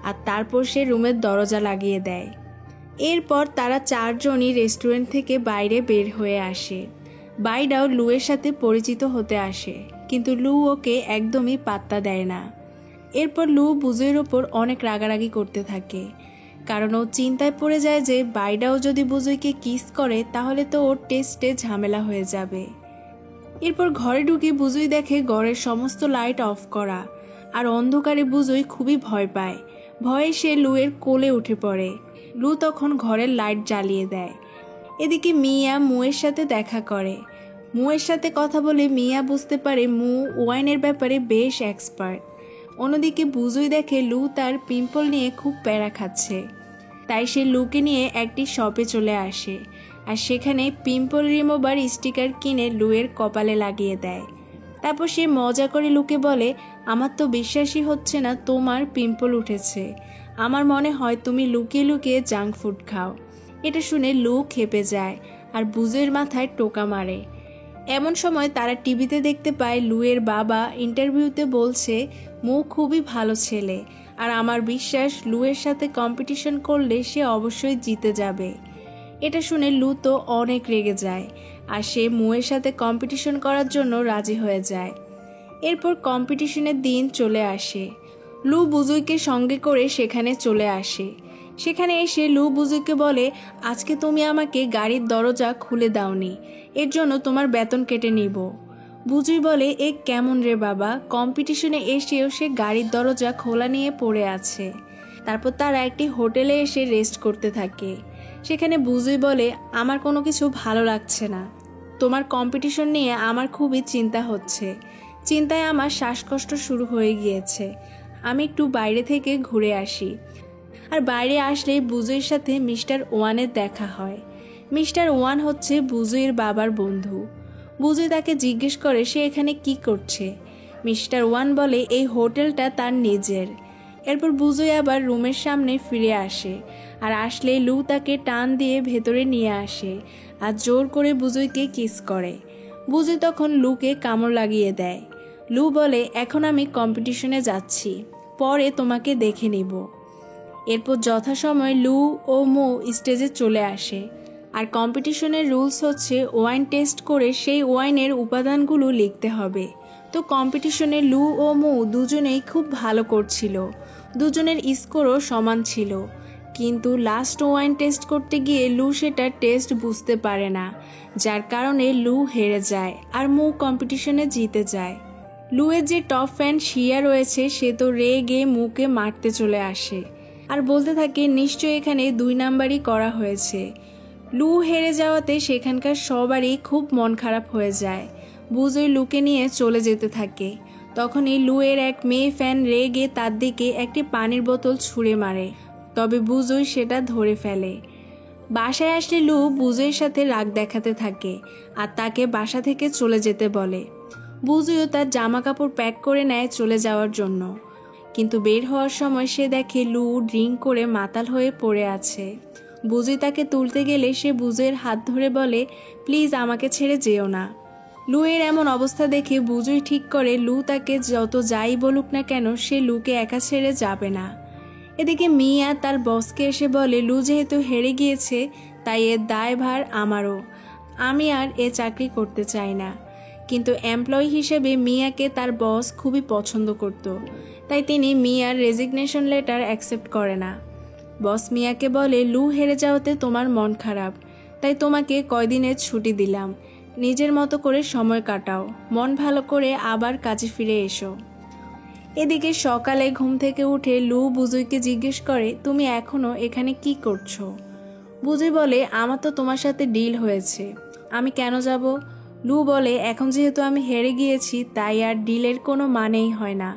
আর তারপর সে রুমের দরজা লাগিয়ে দেয়। এরপর তারা চারজনই রেস্টুরেন্ট থেকে বাইরে বের হয়ে আসে। বাইডাও লুয়ের সাথে পরিচিত হতে আসে, কিন্তু লু ওকে একদমই পাত্তা দেয় না। এরপর লু বুজুইয়ের ওপর অনেক রাগারাগি করতে থাকে, কারণ ও চিন্তায় পড়ে যায় যে বাইডাও যদি বুজুইকে কিস করে তাহলে তো ওর টেস্টে ঝামেলা হয়ে যাবে। এরপর ঘরে ঢুকে বুজুই দেখে ঘরের সমস্ত লাইট অফ করা, আর অন্ধকারে বুজুই খুবই ভয় পায়। ভয়ে সে লুয়ের কোলে উঠে পড়ে। লু তখন ঘরের লাইট জ্বালিয়ে দেয়। এদিকে মিয়া মুয়ের সাথে দেখা করে। মুয়ের সাথে কথা বলে মিয়া বুঝতে পারে মু ওয়াইনের ব্যাপারে বেশ এক্সপার্ট। অন্যদিকে বুজুই দেখে লু তার পিম্পল নিয়ে খুব প্যারা খাচ্ছে, তাই সে লুকে নিয়ে একটি শপে চলে আসে, আর সেখানে পিম্পল রিমুভার স্টিকার কিনে লুয়ের কপালে লাগিয়ে দেয়। তারপর সে মজা করে লুকে বলে, আমার তো বিশ্বাসই হচ্ছে না তোমার পিম্পল উঠেছে। আমার মনে হয় তুমি লুকিয়ে লুকিয়ে জাঙ্ক ফুড খাও। এটা শুনে লু খেপে যায় আর বুজুইয়ের মাথায় টোকা মারে। এমন সময় তারা টিভিতে দেখতে পায় লুয়ের বাবা ইন্টারভিউতে বলছে মু খুবই ভালো ছেলে, আর আমার বিশ্বাস লুয়ের সাথে কম্পিটিশন করলে সে অবশ্যই জিতে যাবে। এটা শুনে লু তো অনেক রেগে যায়, আর সে মুয়ের সাথে কম্পিটিশন করার জন্য রাজি হয়ে যায়। এরপর কম্পিটিশনের দিন চলে আসে। লু বুজুইকে সঙ্গে করে সেখানে চলে আসে। সেখানে এসে লু বুজুইকে বলে, আজকে তুমি আমাকে গাড়ির দরজা খুলে দাওনি, এর জন্য তোমার বেতন কেটে নিব। বুজুই বলে, এ কেমন রে বাবা, কম্পিটিশনে এসেও সে গাড়ির দরজা খোলা নিয়ে পড়ে আছে। তারপর তারা একটি হোটেলে এসে রেস্ট করতে থাকে। সেখানে বুজুই বলে, আমার কোনো কিছু ভালো লাগছে না, তোমার কম্পিটিশন নিয়ে আমার খুবই চিন্তা হচ্ছে। চিন্তায় আমার শ্বাসকষ্ট শুরু হয়ে গিয়েছে, আমি একটু বাইরে থেকে ঘুরে আসি। আর বাইরে আসলেই বুজুইয়ের সাথে মিস্টার ওয়ানের দেখা হয়। মিস্টার ওয়ান হচ্ছে বুজুইয়ের বাবার বন্ধু। বুজুই তাকে জিজ্ঞেস করে সে এখানে কি করছে। মিস্টার ওয়ান বলে এই হোটেলটা তার নিজের। এরপর বুজুই আবার রুমের সামনে ফিরে আসে, আর আসলেই লু তাকে টান দিয়ে ভেতরে নিয়ে আসে আর জোর করে বুজুইকে কিস করে। বুজুই তখন লুকে কামড় লাগিয়ে দেয়। লু বলে, এখন আমি কম্পিটিশনে যাচ্ছি, পরে তোমাকে দেখে নিব। এরপর যথাসময় লু ও মো স্টেজে চলে আসে, আর কম্পিটিশনের রুলস হচ্ছে ওয়াইন টেস্ট করে সেই ওয়াইনের উপাদানগুলো লিখতে হবে। তো কম্পিটিশনে লু ও মো দুজনেই খুব ভালো করছিল, দুজনের স্কোরও সমান ছিল। কিন্তু লাস্ট ওয়াইন টেস্ট করতে গিয়ে লু সেটা টেস্ট বুঝতে পারে না, যার কারণে লু হেরে যায় আর মো কম্পিটিশনে জিতে যায়। লুয়ের যে টপ ফ্যান শিয়া রয়েছে সে তো রেগে মুকে মারতে চলে আসে আর বলতে থাকে নিশ্চয়ই এখানে 2 নাম্বারই করা হয়েছে। লু হেরে যাওয়াতে সেখানকার সবারই খুব মন খারাপ হয়ে যায়। বুজুই লুকে নিয়ে চলে যেতে থাকে। তখনই লুয়ের এক মেয়ে ফ্যান রেগে তার দিকে একটি পানির বোতল ছুঁড়ে মারে, তবে বুজুই সেটা ধরে ফেলে। বাসায় আসলে লু বুজুইয়ের সাথে রাগ দেখাতে থাকে আর তাকে বাসা থেকে চলে যেতে বলে। বুজুইও তার জামা কাপড় প্যাক করে নেয় চলে যাওয়ার জন্য, কিন্তু বের হওয়ার সময় সে দেখে লু ড্রিঙ্ক করে মাতাল হয়ে পড়ে আছে। বুজুই তাকে তুলতে গেলে সে বুজুইয়ের হাত ধরে বলে, প্লিজ আমাকে ছেড়ে যেও না। লুয়ের এমন অবস্থা দেখে বুজুই ঠিক করে লু তাকে যত যাই বলুক না কেন সে লুকে একা ছেড়ে যাবে না। এদিকে মিয়া তার বসকে এসে বলে, লু যেহেতু হেরে গিয়েছে তাই এর দায়ভার আমারও, আমি আর এ চাকরি করতে চাই না। কিন্তু এমপ্লয়ি হিসেবে মিয়াকে তার বস খুবই পছন্দ করত, তাই তিনি মিয়ার রেজিগনেশন লেটার অ্যাকসেপ্ট করে না। বস মিয়াকে বলে, লু হেরে যাওয়াতে তোমার মন খারাপ, তাই তোমাকে কয়দিনের ছুটি দিলাম, নিজের মতো করে সময় কাটাও, মন ভালো করে আবার কাজে ফিরে এসো। এদিকে সকালে ঘুম থেকে উঠে লু বুজুইকে জিজ্ঞেস করে, তুমি এখনো এখানে কি করছো? বুজুই বলে, আমার তো তোমার সাথে ডিল হয়েছে, আমি কেন যাব? লু বলে, এখন যেহেতু আমি হেরে গিয়েছি তাই আর ডিলের কোনো মানেই হয় না।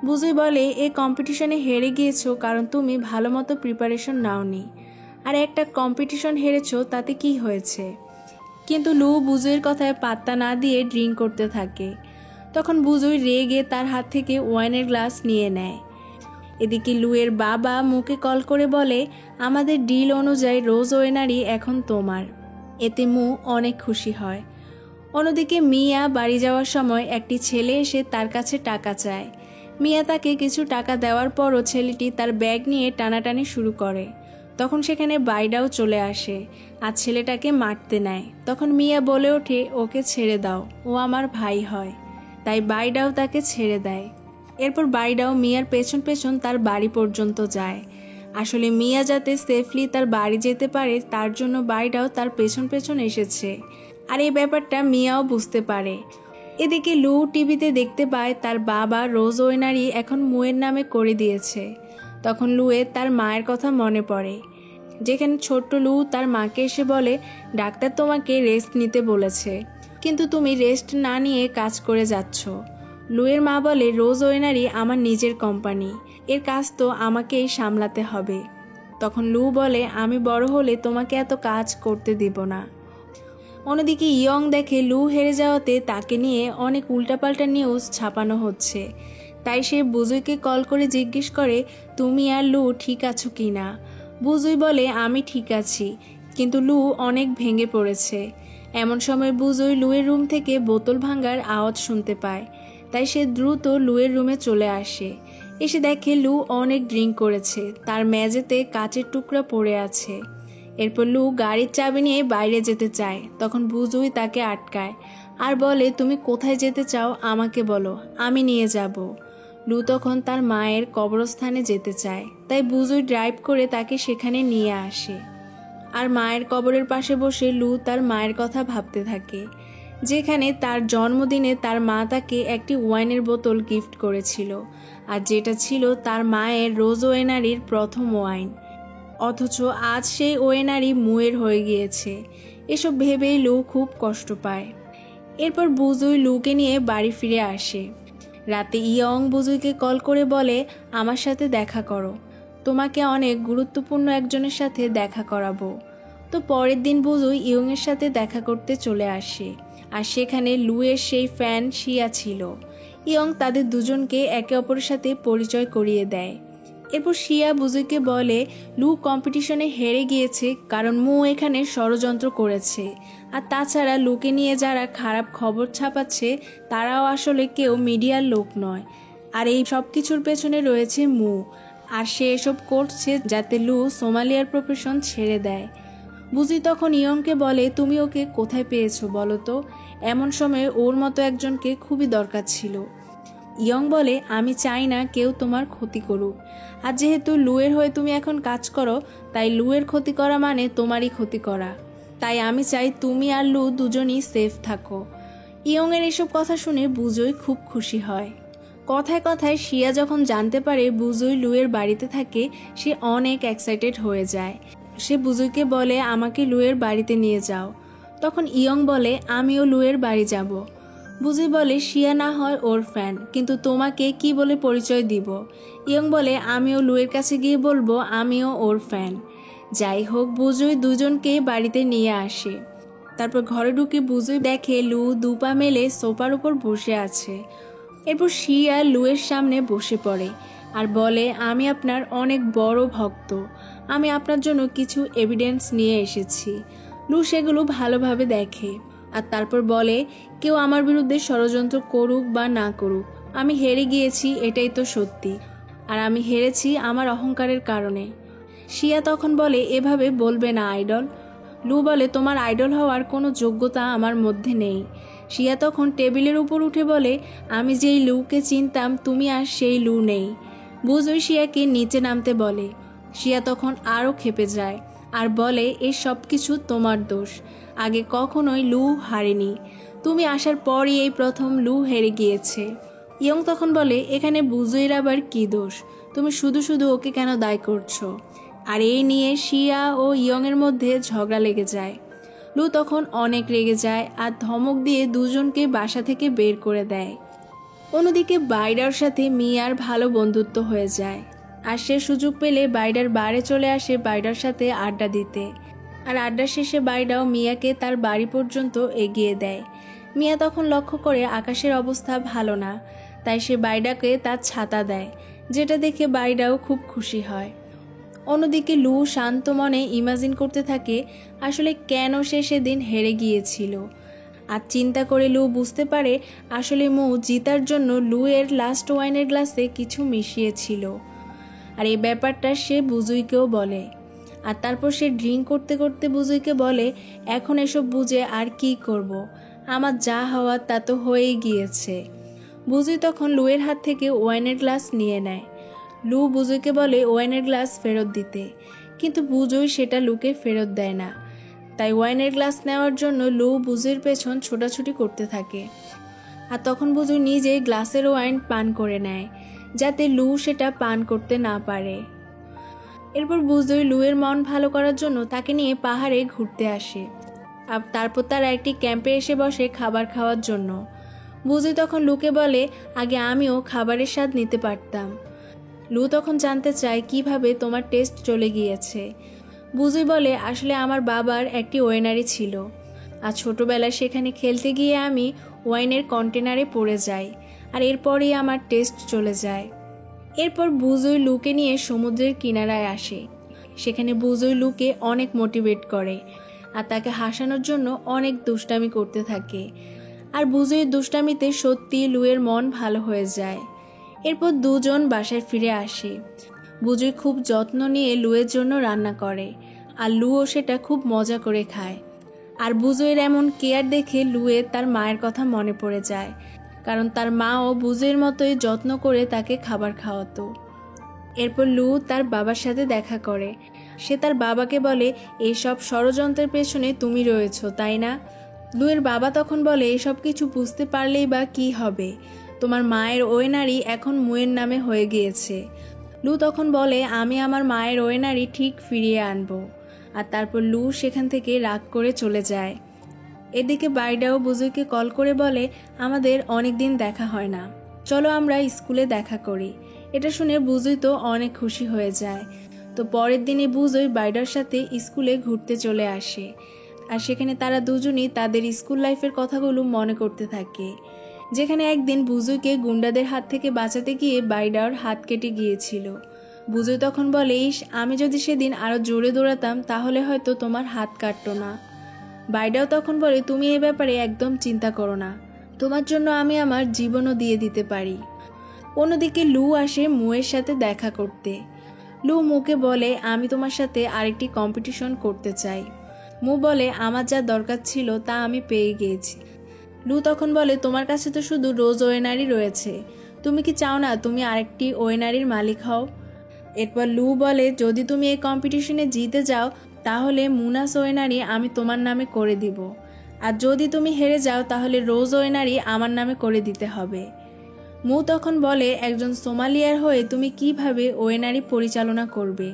বুজুই বলে এই কম্পিটিশনে হেরে গিয়েছো কারণ তুমি ভালো মতো প্রিপারেশন নাওনি, আর একটা কম্পিটিশন হেরেছো তাতে কি হয়েছে। কিন্তু লু বুজুইয়ের কথায় পাত্তা না দিয়ে ড্রিঙ্ক করতে থাকে। তখন বুজুই রেগে তার হাত থেকে ওয়াইনের গ্লাস নিয়ে নেয়। এদিকে লুয়ের বাবা মুকে কল করে বলে আমাদের ডিল অনুযায়ী রোজ ওয়েনারই এখন তোমার। এতে মু অনেক খুশি হয়। অন্যদিকে মিয়া বাড়ি যাওয়ার সময় একটি ছেলে এসে তার কাছে টাকা চায়। মিয়া তাকে কিছু টাকা দেওয়ার পরও ছেলেটি তার ব্যাগ নিয়ে টানাটানি শুরু করে। তখন সেখানে বাইডাও চলে আসে আর ছেলেটাকে মারতে নেয়। তখন মিয়া বলে ওঠে ওকে ছেড়ে দাও, ও আমার ভাই হয়। তাই বাইডাও তাকে ছেড়ে দেয়। এরপর বাইডাও মিয়ার পেছন পেছন তার বাড়ি পর্যন্ত যায়। আসলে মিয়া যাতে সেফলি তার বাড়ি যেতে পারে তার জন্য বাইডাও তার পেছন পেছন এসেছে, আর এই ব্যাপারটা মিয়াও বুঝতে পারে। এদিকে লু টিভিতে দেখতে পায় তার বাবা রোজ ওয়েনারি এখন মুয়ের নামে করে দিয়েছে। তখন লুয়ের তার মায়ের কথা মনে পড়ে, যেখানে ছোট্ট লু তার মাকে এসে বলে ডাক্তার তোমাকে রেস্ট নিতে বলেছে, কিন্তু তুমি রেস্ট না নিয়ে কাজ করে যাচ্ছ। লুয়ের মা বলে রোজ ওয়েনারি আমার নিজের কোম্পানি, এর কাজ তো আমাকেই সামলাতে হবে। তখন লু বলে আমি বড় হলে তোমাকে এত কাজ করতে দিব না। অন্যদিকে ইয়ং দেখে লু হেরে যাওয়াতে তাকে নিয়ে অনেক উল্টাপাল্টা নিউজ ছাপানো হচ্ছে। তাই সে বুজুইকে কল করে জিজ্ঞেস করে তুমি আর লু ঠিক আছো কি না। বুজুই বলে আমি ঠিক আছি, কিন্তু লু অনেক ভেঙে পড়েছে। এমন সময় বুজুই লুয়ের রুম থেকে বোতল ভাঙার আওয়াজ শুনতে পায়। তাই সে দ্রুত লুয়ের রুমে চলে আসে। এসে দেখে লু অনেক ড্রিঙ্ক করেছে, তার মেঝেতে কাচের টুকরা পড়ে আছে। এরপর লু গাড়ির চাবি নিয়ে বাইরে যেতে চায়। তখন বুজুই তাকে আটকায় আর বলে তুমি কোথায় যেতে চাও আমাকে বলো, আমি নিয়ে যাব। লু তখন তার মায়ের কবরস্থানে যেতে চায়, তাই বুজুই ড্রাইভ করে তাকে সেখানে নিয়ে আসে। আর মায়ের কবরের পাশে বসে লু তার মায়ের কথা ভাবতে থাকে, যেখানে তার জন্মদিনে তার মা তাকে একটি ওয়াইনের বোতল গিফট করেছিল, আর যেটা ছিল তার মায়ের রোজ ওয়েনারির প্রথম ওয়াইন। অথচ আজ সেই ওয়েনারি মুয়ের হয়ে গিয়েছে। এসব ভেবেই লু খুব কষ্ট পায়। এরপর বুজুই লুকে নিয়ে বাড়ি ফিরে আসে। রাতে ইয়ং বুজুইকে কল করে বলে আমার সাথে দেখা করো, তোমাকে অনেক গুরুত্বপূর্ণ একজনের সাথে দেখা করাবো। তো পরের দিন বুজুই ইয়ংয়ের সাথে দেখা করতে চলে আসে, আর সেখানে লুয়ের সেই ফ্যান শিয়া ছিল। ইয়ং তাদের দুজনকে একে অপরের সাথে পরিচয় করিয়ে দেয়। এরপর শিয়া বুজুইকে বলে লু কম্পিটিশনে হেরে গিয়েছে কারণ মু এখানে ষড়যন্ত্র করেছে, আর তাছাড়া লুকে নিয়ে যারা খারাপ খবর ছাপাচ্ছে তারাও আসলে কেউ মিডিয়ার লোক নয়, আর এই সব কিছুর পেছনে রয়েছে মু, আর সে এসব করছে যাতে লু সোমালিয়ার প্রফেশন ছেড়ে দেয়। বুজুই তখন ইয়ংকে বলে তুমি ওকে কোথায় পেয়েছো বলো তো, এমন সময় ওর মতো একজনকে খুবই দরকার ছিল। ইয়ং বলে আমি চাই না কেউ তোমার ক্ষতি করুক, আর যেহেতু লুয়ের হয়ে তুমি এখন কাজ করো তাই লুয়ের ক্ষতি করা মানে তোমারই ক্ষতি করা, তাই আমি চাই তুমি আর লু দুজনই সেফ থাকো। ইয়ংয়ের এসব কথা শুনে বুজুই খুব খুশি হয়। কথায় কথায় শিয়া যখন জানতে পারে বুজুই লুয়ের বাড়িতে থাকে সে অনেক এক্সাইটেড হয়ে যায়। সে বুজুইকে বলে আমাকে লুয়ের বাড়িতে নিয়ে যাও। তখন ইয়ং বলে আমিও লুয়ের বাড়ি যাব। বুজুই বলে শিয়া না হয় ওর ফ্যান, কিন্তু তোমাকে কি বলে পরিচয় দিব। ইয়ং বলে আমিও লুয়ের কাছে গিয়ে বলবো আমিও ওর ফ্যান। যাই হোক বুজুই দুজনকে বাড়িতে নিয়ে আসে। তারপর ঘরে ঢুকে বুজুই দেখে লু দুপা মেলে সোফার উপর বসে আছে। এরপর শিয়া লুয়ের সামনে বসে পড়ে আর বলে আমি আপনার অনেক বড় ভক্ত, আমি আপনার জন্য কিছু এভিডেন্স নিয়ে এসেছি। লু সেগুলো ভালোভাবে দেখে আর তারপর বলে কেউ আমার বিরুদ্ধে ষড়যন্ত্র করুক বা না করুক, আমি হেরে গিয়েছি এটাই তো সত্যি, আর আমি হেরেছি আমার অহংকারের কারণে। শিয়া তখন বলে এভাবে বলবে না আইডল। লু বলে তোমার আইডল হওয়ার কোনো যোগ্যতা আমার মধ্যে নেই। শিয়া তখন টেবিলের উপর উঠে বলে আমি যেই লুকে চিনতাম তুমি আর সেই লু নেই। বুজুই শিয়াকে নিচে নামতে বলে। শিয়া তখন আরও ক্ষেপে যায় আর বলে এই সব কিছু তোমার দোষ, আগে কখনোই লু হারেনি, তুমি আসার পরই এই প্রথম লু হেরে গিয়েছে। ইয়ং তখন বলে এখানে বুজুইর আবার কি দোষ, তুমি শুধু শুধু ওকে কেন দায়ী করছো। আর এই নিয়ে শিয়া ও ইয়ংয়ের মধ্যে ঝগড়া লেগে যায়। লু তখন অনেক রেগে যায় আর ধমক দিয়ে দুজনকে বাসা থেকে বের করে দেয়। অন্যদিকে বাইডার সাথে মিয়ার ভালো বন্ধুত্ব হয়ে যায়, আর সে সুযোগ পেলে বাইডার বারে চলে আসে বাইডার সাথে আড্ডা দিতে। আর আড্ডা শেষে বাইডাও মিয়াকে তার বাড়ি পর্যন্ত এগিয়ে দেয়। মিয়া তখন লক্ষ্য করে আকাশের অবস্থা ভালো না, তাই সে বাইডাকে তার ছাতা দেয়, যেটা দেখে বাইডাও খুব খুশি হয়। অন্যদিকে লু শান্ত মনে ইমাজিন করতে থাকে আসলে কেন সে সেদিন হেরে গিয়েছিল। আর চিন্তা করে লু বুঝতে পারে আসলে মু জিতার জন্য লু এর লাস্ট ওয়াইনের গ্লাসে কিছু মিশিয়েছিল। আর এই ব্যাপারটা সে বুজুইকেও বলে। আর তারপর সে ড্রিঙ্ক করতে করতে বুজুইকে বলে, এখন এসব বুঝে আর কি করব, আমার যা হওয়ার তা তো হয়েই গিয়েছে। বুজুই তখন লুয়ের হাত থেকে ওয়াইনের গ্লাস নিয়ে নেয়। লু বুজুইকে বলে ওয়াইনের গ্লাস ফেরত দিতে, কিন্তু বুজুই সেটা লুকে ফেরত দেয় না। তাই ওয়াইনের গ্লাস নেওয়ার জন্য লু বুজুইয়ের পেছন ছোটাছুটি করতে থাকে। আর তখন বুজুই নিজেই গ্লাসের ওয়াইন পান করে নেয়, যাতে লু সেটা পান করতে না পারে। এরপর বুজুই লুয়ের মন ভালো করার জন্য তাকে নিয়ে পাহাড়ে ঘুরতে আসে। আর তারপর তারা একটি ক্যাম্পে এসে বসে খাবার খাওয়ার জন্য। বুজুই তখন লুকে বলে, আগে আমিও খাবারের স্বাদ নিতে পারতাম। লু তখন জানতে চায় কিভাবে তোমার টেস্ট চলে গিয়েছে। বুজুই বলে, আসলে আমার বাবার একটি ওয়েনারি ছিল, আর ছোটবেলায় সেখানে খেলতে গিয়ে আমি ওয়াইনের কন্টেনারে পড়ে যাই, আর এরপরই আমার টেস্ট চলে যায়। এরপর বুজুই লুকে নিয়ে সমুদ্রের কিনারায় আসে। সেখানে বুজুই লুকে অনেক মোটিভেট করে, আর তাকে হাসানোর জন্য অনেক দুষ্টামি করতে থাকে। আর বুজুইয়ের দুষ্টামিতে সত্যি লুয়ের মন ভালো হয়ে যায়। এরপর দুজন বাসায় ফিরে আসে। বুজুই খুব যত্ন নিয়ে লুয়ের জন্য রান্না করে, আর লুও সেটা খুব মজা করে খায়। আর বুজুইয়ের এমন কেয়ার দেখে লুয়ের তার মায়ের কথা মনে পড়ে যায়, কারণ তার মাও বুজুইয়ের মতোই যত্ন করে তাকে খাবার খাওয়াতো। এরপর লু তার বাবার সাথে দেখা করে। সে তার বাবাকে বলে, এইসব ষড়যন্ত্রের পেছনে তুমি রয়েছো, তাই না? লুয়ের বাবা তখন বলে, এসব কিছু বুঝতে পারলেই বা কি হবে, তোমার মায়ের ওয়েনারি এখন মুয়ের নামে হয়ে গিয়েছে। লু তখন বলে, আমি আমার মায়ের ওয়েনারি ঠিক ফিরিয়ে আনবো। আর তারপর লু সেখান থেকে রাগ করে চলে যায়। এদিকে বাইডাও বুজুইকে কল করে বলে, আমাদের অনেক দিন দেখা হয় না, চলো আমরা স্কুলে দেখা করি। এটা শুনে বুজুই তো অনেক খুশি হয়ে যায়। তো পরের দিনে বুজুই বাইডার সাথে স্কুলে ঘুরতে চলে আসে। আর সেখানে তারা দুজনই তাদের স্কুল লাইফের কথাগুলো মনে করতে থাকে, যেখানে একদিন বুজুইকে গুন্ডাদের হাত থেকে বাঁচাতে গিয়ে বাইডার হাত কেটে গিয়েছিল। বুজুই তখন বলে, আমি যদি সেদিন আরো জোরে দৌড়াতাম তাহলে হয়তো তোমার হাত কাটতো না। বাইডাও তখন বলে, তুমি এই ব্যাপারে একদম চিন্তা করো না, তোমার জন্য আমি আমার জীবনও দিয়ে দিতে পারি। অন্যদিকে লু আসে মুয়ের সাথে দেখা করতে। লু মুকে বলে, আমি তোমার সাথে আরেকটি কম্পিটিশন করতে চাই। মু বলে, আমার যা দরকার ছিল তা আমি পেয়ে গিয়েছি। লু তখন বলে, তোমার কাছে তো শুধু রোজ ওয়েনারি রয়েছে, তুমি কি চাও না তুমি আরেকটি ওয়েনারির মালিক হও? এরপর লু বলে, যদি তুমি এই কম্পিটিশনে জিতে যাও তাহলে মুনাস ওয়েনারি আমি তোমার নামে করে দিব, আর যদি তুমি হেরে যাও তাহলে রোজ ওয়েনারি আমার নামে করে দিতে হবে। মু তখন বলে, একজন সোমালিয়ার হয়ে তুমি কিভাবে ওয়েনারি পরিচালনা করবে?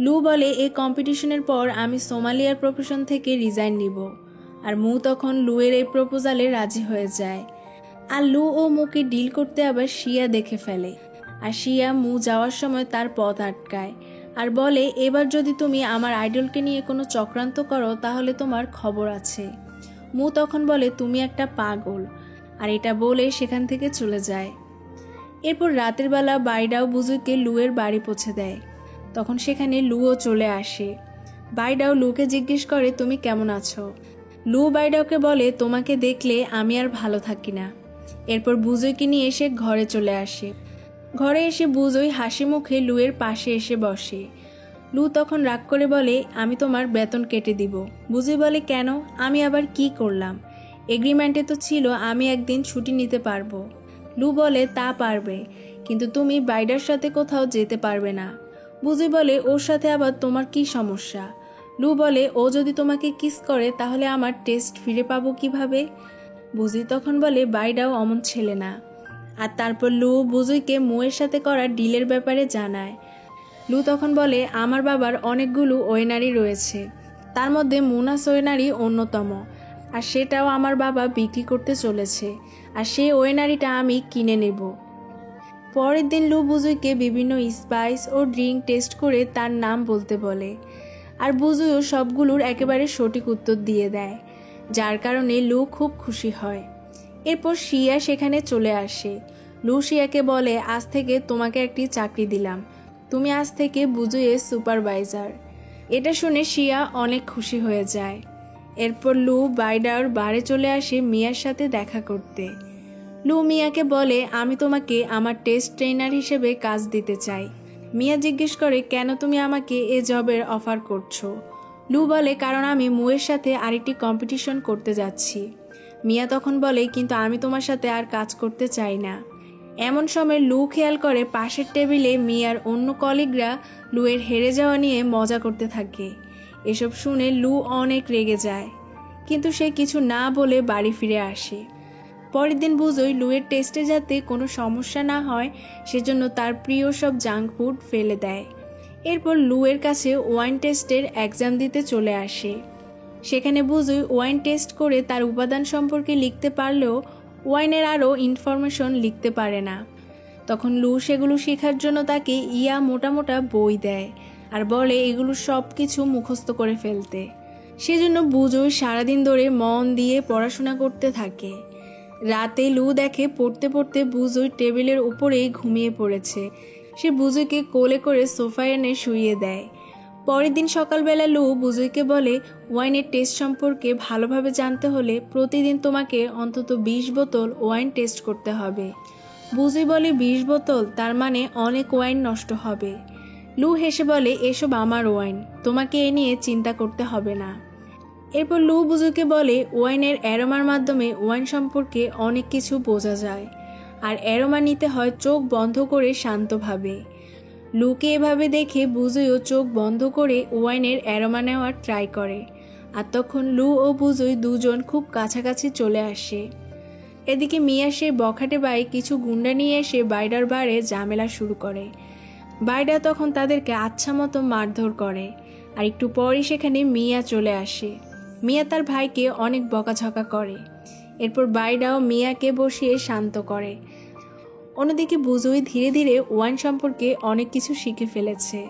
লু বলে, এই কম্পিটিশনের পর আমি সোমালিয়ার প্রফেশন থেকে রিজাইন নিব। আর মু তখন লুয়ের এই প্রপোজালে রাজি হয়ে যায়। আর লু ও মুকে ডিল করতে আবার শিয়া দেখে ফেলে। আর শিয়া মু যাওয়ার সময় তার পথ আটকায় আর বলে, এবার যদি তুমি আমার আইডলকে নিয়ে কোনো চক্রান্ত করো তাহলে তোমার খবর আছে। মু তখন বলে, তুমি একটা পাগল, আর এটা বলে সেখান থেকে চলে যায়। এরপর রাতের বেলা বাইডাও বুজুইকে লুয়ের বাড়ি পৌঁছে দেয়। তখন সেখানে লুও চলে আসে। বাইডাও লুকে জিজ্ঞেস করে, তুমি কেমন আছো? লু বাইডাওকে বলে, তোমাকে দেখলে আমি আর ভালো থাকি না। এরপর বুজুইকে নিয়ে এসে ঘরে চলে আসে। ঘরে এসে বুজুই হাসি মুখে লুয়ের পাশে এসে বসে। লু তখন রাগ করে বলে, আমি তোমার বেতন কেটে দিব। বুজুই বলে, কেন? আমি আবার কি করলাম? এগ্রিমেন্টে তো ছিল আমি একদিন ছুটি নিতে পারবো। লু বলে, তা পারবে, কিন্তু তুমি বাইডার সাথে কোথাও যেতে পারবে না। বুজুই বলে, ওর সাথে আবার তোমার কি সমস্যা? লু বলে, ও যদি তোমাকে কিস করে তাহলে আমার টেস্ট ফিরে পাবো কিভাবে? বুজুই তখন বলে, বাইডাও অমন ছেলে না। আর তারপর লু বুজুইকে মুয়ের সাথে করা ডিলের ব্যাপারে জানায়। লু তখন বলে, আমার বাবার অনেকগুলো ওয়েনারি রয়েছে, তার মধ্যে মুনাস ওয়েনারি অন্যতম, আর সেটাও আমার বাবা বিক্রি করতে চলেছে। আর সেই ওয়েনারিটা আমি কিনে নেব। পরের দিন লু বুজুইকে বিভিন্ন স্পাইস ও ড্রিঙ্ক টেস্ট করে তার নাম বলতে বলে, আর বুজুইও সবগুলোর একেবারে সঠিক উত্তর দিয়ে দেয়, যার কারণে লু খুব খুশি হয়। এরপর শিয়া সেখানে চলে আসে। লু শিয়াকে বলে, আজ থেকে তোমাকে একটি চাকরি দিলাম, তুমি আজ থেকে বুজুইয়ের সুপারভাইজার। এটা শুনে শিয়া অনেক খুশি হয়ে যায়। এরপর লু বাইডার বারে চলে আসে মিয়ার সাথে দেখা করতে। লু মিয়াকে বলে, আমি তোমাকে আমার টেস্ট ট্রেনার হিসেবে কাজ দিতে চাই। মিয়া জিজ্ঞেস করে, কেন তুমি আমাকে এ জবের অফার করছো? লু বলে, কারণ আমি মুয়ের সাথে আরেকটি কম্পিটিশন করতে যাচ্ছি। মিয়া তখন বলে, কিন্তু আমি তোমার সাথে আর কাজ করতে চাই না। এমন সময় লু খেয়াল করে পাশের টেবিলে মিয়ার অন্য কলিগরা লুয়ের হেরে যাওয়া নিয়ে মজা করতে থাকে। এসব শুনে লু অনেক রেগে যায়, কিন্তু সে কিছু না বলে বাড়ি ফিরে আসে। পরের দিন বুজুই লুয়ের টেস্টে যাতে কোনো সমস্যা না হয় সেজন্য তার প্রিয় সব জাঙ্ক ফুড ফেলে দেয়। এরপর লুয়ের কাছে ওয়াইন টেস্টের এক্সাম দিতে চলে আসে। সেখানে বুজুই ওয়াইন টেস্ট করে তার উপাদান সম্পর্কে লিখতে পারলেও ওয়াইনের আরও ইনফরমেশন লিখতে পারে না। তখন লু সেগুলো শেখার জন্য তাকে মোটা মোটা বই দেয় আর বলে এগুলো সব কিছু মুখস্থ করে ফেলতে। সেজন্য বুজুই সারাদিন ধরে মন দিয়ে পড়াশোনা করতে থাকে। রাতে লু দেখে পড়তে পড়তে বুজুই টেবিলের উপরেই ঘুমিয়ে পড়েছে। সে বুজুইকে কোলে করে সোফায় এনে শুইয়ে দেয়। পরের দিন সকালবেলা লু বুজুইকে বলে, ওয়াইনের টেস্ট সম্পর্কে ভালোভাবে জানতে হলে প্রতিদিন তোমাকে অন্তত 20 বোতল ওয়াইন টেস্ট করতে হবে। বুজুই বলে, 20 বোতল, তার মানে অনেক ওয়াইন নষ্ট হবে। লু হেসে বলে, এসব আমার ওয়াইন, তোমাকে এ নিয়ে চিন্তা করতে হবে না। এরপর লু বুজুইকে বলে, ওয়াইনের অ্যারোমার মাধ্যমে ওয়াইন সম্পর্কে অনেক কিছু বোঝা যায়, আর অ্যারোমা নিতে হয় চোখ বন্ধ করে শান্তভাবে। লুকে এভাবে দেখে বুজুইও চোখ বন্ধ করে ওয়াইনের অ্যারোমা নেওয়ার ট্রাই করে, আর তখন লু ও বুজুই দুজন খুব কাছাকাছি চলে আসে। এদিকে মিয়া সে বখাটে বাই কিছু গুন্ডা নিয়ে এসে বাইডার বারে ঝামেলা শুরু করে। বাইডা তখন তাদেরকে আচ্ছা মতো মারধর করে, আর একটু পরই সেখানে মিয়া চলে আসে। মিয়া তার ভাইকে অনেক বকাঝকা করে। এরপর বাইডাও মিয়াকে বসিয়ে শান্ত করে। অন্যদিকে বুজুই ধীরে ধীরে ওয়াইন সম্পর্কে অনেক কিছু শিখে ফেলেছে।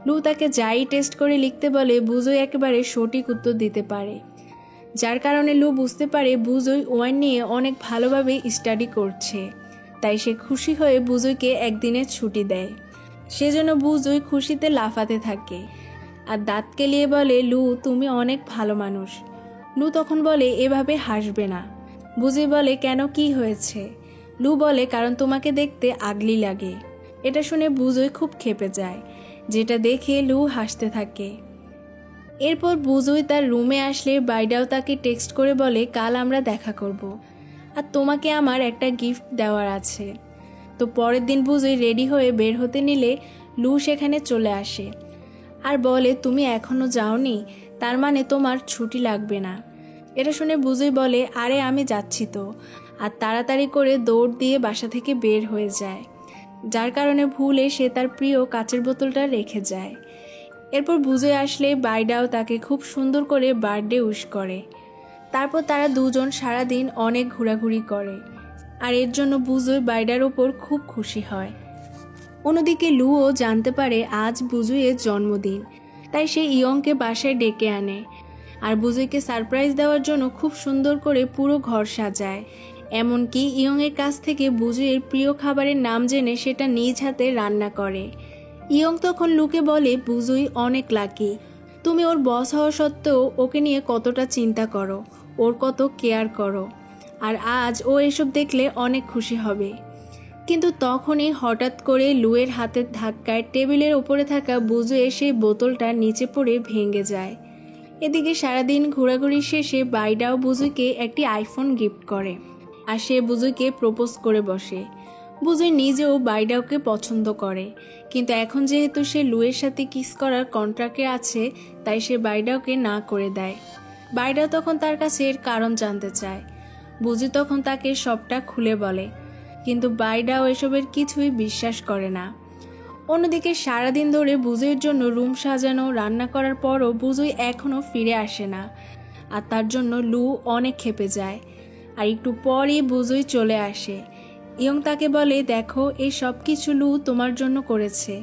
লু তাকে যাই টেস্ট করে লিখতে বলে বুজুই একেবারে সঠিক উত্তর দিতে পারে, যার কারণে লু বুঝতে পারে বুজুই ওয়াইন নিয়ে অনেক ভালোভাবে স্টাডি করছে। তাই সে খুশি হয়ে বুজুইকে একদিনের ছুটি দেয়। সেজন্য বুজুই খুশিতে লাফাতে থাকে আর দাঁত কেলিয়ে বলে, লু তুমি অনেক ভালো মানুষ। লু তখন বলে, এভাবে হাসবে না। বুজুই বলে, কেন, কি হয়েছে? লু বলে, কারণ তোমাকে দেখতে আগলি লাগে। এটা শুনে বুজুই খুব ক্ষেপে যায়, যেটা দেখে লু হাসতে থাকে। এরপর বুজুই তার রুমে আসলে বাইডাও তাকে টেক্সট করে বলে, কাল আমরা দেখা করব, আর তোমাকে আমার একটা গিফট দেওয়ার আছে। তো পরের দিন বুজুই রেডি হয়ে বের হতে নিলে লু সেখানে চলে আসে আর বলে, তুমি এখনো যাওনি, তার মানে তোমার ছুটি লাগবে না। এটা শুনে বুজুই বলে, আরে আমি যাচ্ছি তো, আর তাড়াতাড়ি করে দৌড় দিয়ে বাসা থেকে বের হয়ে যায়, যার কারণে ভুলে সে তার প্রিয় কাচের বোতলটা রেখে যায়। এরপর বুজুই আসলে বাইডাও তাকে খুব সুন্দর করে বার্থডে উইশ করে। তারপর তারা দুজন সারাদিন অনেক ঘোরাঘুরি করে, আর এর জন্য বুজুই বাইডার ওপর খুব খুশি হয়। অন্যদিকে লুও জানতে পারে আজ বুজুইয়ের জন্মদিন, তাই সে ইয়ংকে বাসায় ডেকে আনে আর বুজুইকে সারপ্রাইজ দেওয়ার জন্য খুব সুন্দর করে পুরো ঘর সাজায়। এমনকি ইয়ংয়ের কাছ থেকে বুজুইয়ের প্রিয় খাবারের নাম জেনে সেটা নিজ হাতে রান্না করে। ইয়ং তখন লুকে বলে, বুজুই অনেক লাকি, তুমি ওর বস হওয়া সত্ত্বেও ওকে নিয়ে কতটা চিন্তা করো, ওর কত কেয়ার করো, আর আজ ও এসব দেখলে অনেক খুশি হবে। কিন্তু তখনই হঠাৎ করে লুয়ের হাতের ধাক্কায় টেবিলের উপরে থাকা বুজুইয়ের সেই বোতলটা নিচে পড়ে ভেঙে যায়। এদিকে সারাদিন ঘোরাঘুরি শেষে বাইডাও বুজুইকে একটি আইফোন গিফট করে, আর সে বুজুইকে প্রপোজ করে বসে। বুজুই নিজেও বাইডাওকে পছন্দ করে, কিন্তু এখন যেহেতু সে লুয়ের সাথে কিস করার কন্ট্রাক্টে আছে, তাই সে বাইডাওকে না করে দেয়। বাইডাও তখন তার কাছে এর কারণ জানতে চায়। বুজুই তখন তাকে সবটা খুলে বলে, কিন্তু বাইডাও এসবের কিছুই বিশ্বাস করে না। অন্যদিকে সারাদিন ধরে বুজুইয়ের জন্য রুম সাজানো রান্না করার পরও বুজুই এখনও ফিরে আসে না, আর তার জন্য লু অনেক ক্ষেপে যায়। আর একটু পরই বুজুই চলে আসে। ইয়ং তাকে বলে, দেখো এই সব কিছু লু তোমার জন্য করেছে।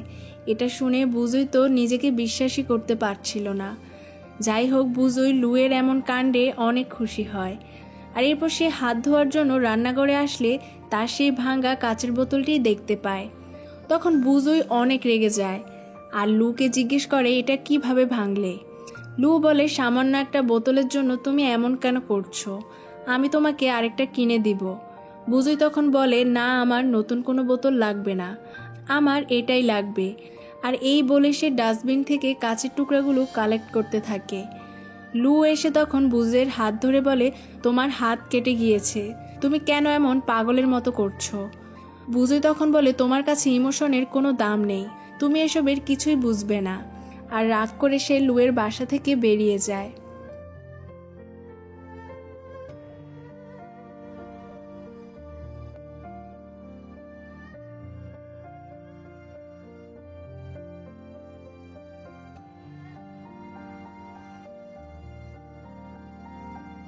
এটা শুনে বুজুই তো নিজেকে বিশ্বাসই করতে পারছিল না। যাই হোক, বুজুই লুয়ের এমন কাণ্ডে অনেক খুশি হয়। আর এরপর সে হাত ধোয়ার জন্য রান্নাঘরে আসলে তার সেই ভাঙা কাচের বোতলটি দেখতে পায়। তখন বুজুই অনেক রেগে যায় আর লুকে জিজ্ঞেস করে, এটা কিভাবে ভাঙলে? লু বলে, সামান্য একটা বোতলের জন্য তুমি এমন কেন করছো? আমি তোমাকে আরেকটা কিনে দিব। বুজুই তখন বলে, না, আমার নতুন কোনো বোতল লাগবে না, আমার এটাই লাগবে। আর এই বলে সে ডাস্টবিন থেকে কাচের টুকরাগুলো কালেক্ট করতে থাকে। লু এসে তখন বুজের হাত ধরে বলে, তোমার হাত কেটে গিয়েছে, তুমি কেন এমন পাগলের মতো করছো? বুজুই তখন বলে, তোমার কাছে ইমোশনের কোনো দাম নেই, তুমি এসবের কিছুই বুঝবে না। আর রাগ করে সে লুয়ের বাসা থেকে বেরিয়ে যায়।